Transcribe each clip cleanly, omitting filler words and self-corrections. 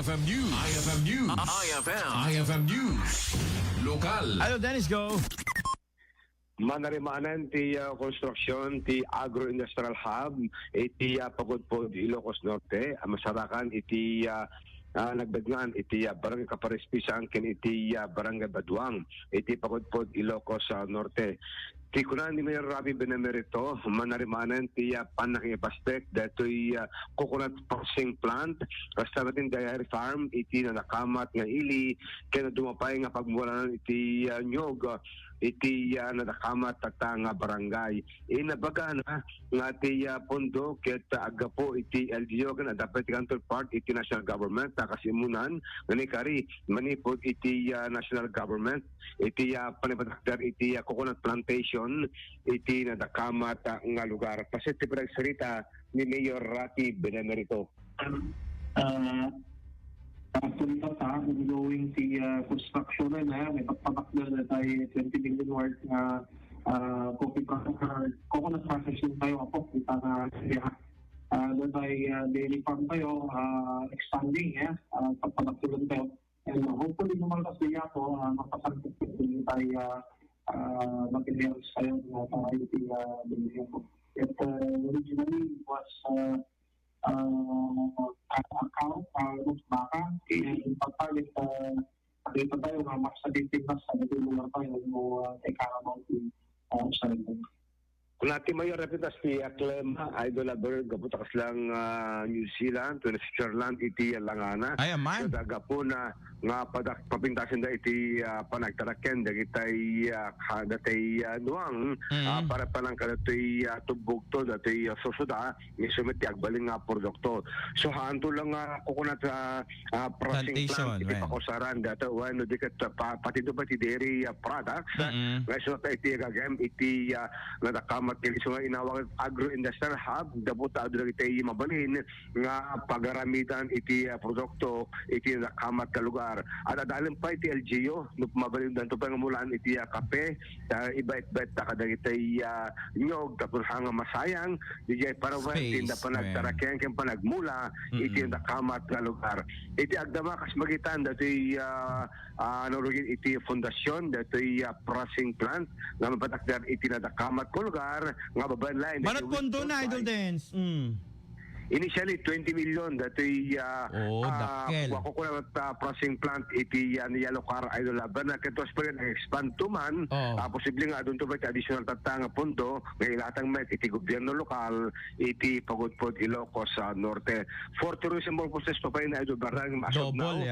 IFM News. IFM News. IFM News. Lokal. Hello, Dennis, go. Manarimanan ti konstruksyon ti agro-industrial hub iti pagudpod Ilocos Norte masarakan iti nagdagngan iti barangay Kaparespisan ken iti barangay Baduang iti pagudpod Ilocos Norte. Ti kunan ni Mayor Rafi Benemerito manarimanan ti panakipastek datoy coconut processing plant basta natin dairy farm iti nakamat nga ili ken dumapay nga pagmulanan iti nyog iti nadakamat tata nga barangay. Inabaga na nga ti pondo ket agapo iti LGU ken dapat counterpart iti national government nakasimunan ngani kari manipod iti national government iti panipatakder iti coconut plantation iti nadakamat nga lugar. Pasit ti pinagsalita ni Mayor Rafi Benemerito. Actually, ongoing the construction na may pagpapakda na tayo 20 million worth na coconut processing tayo po. Kita na siya. Doon tayo dairy farm tayo, expanding, pagpapakda tayo. And hopefully, lumalabas niya po, mapasagpit tayo materials tayo na tayo dairy po. It originally was account baka yung pagpalit dito tayo nga maksabitin na sa dito tayo mo ikaramang sa rin. Kung natin mayor repitas ti Clem Idol Berg gaputas lang New Zealand to Switzerland iti langana. Ay, man. So daga po na nga papintasin da iti panagtaraken dagitay datay duang para palang kadatoy tubog to datay susuda ni sumiti agbaling nga produkto. So hanto lang coconut processing plant iti pakusaran dato wano diket pati do pati dairy products so iti gagam iti nadakamat kili so inawag agro-industrial hub dabuta ado iti mabalin nga pagaramitan iti produkto iti nakamat ka lugar. At adalin pa iti LGU, mabalin danto pa nga mulaan iti kape, iba-ibet kadagitay nyog, tapos hanga masayang, DJ Parawan, tinda pa nagtarakyan, kaya pa nagmula, iti nakamat ka lugar. Iti agdama kas magitan, dato'y iti fondasyon, dato'y processing plant, nga mapatakdar iti nadakamat ko lugar, nga babanlain. Manat pondo na, Idol Dance. Initially 20 million datoy dakkel. coconut processing plant iti Yalokar Idol Laban na ketos pa rin expand to man posible nga doon to ba additional tatanga pondo nga ilatang met iti gobyerno lokal iti pagudpod Ilocos Norte for tourism purposes pa rin Idol Barang masod now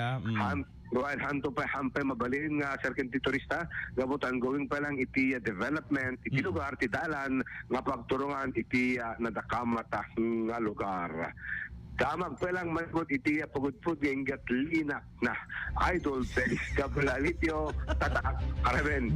Ruan hanto pa hampe mabalin nga certain turista gabutan going pa lang iti development iti lugar ti dalan nga pagturungan iti nadakamat nga lugar. Damag pa lang magot iti pagudpod nga linak na Idol Felix Gabalalityo tatak karaben.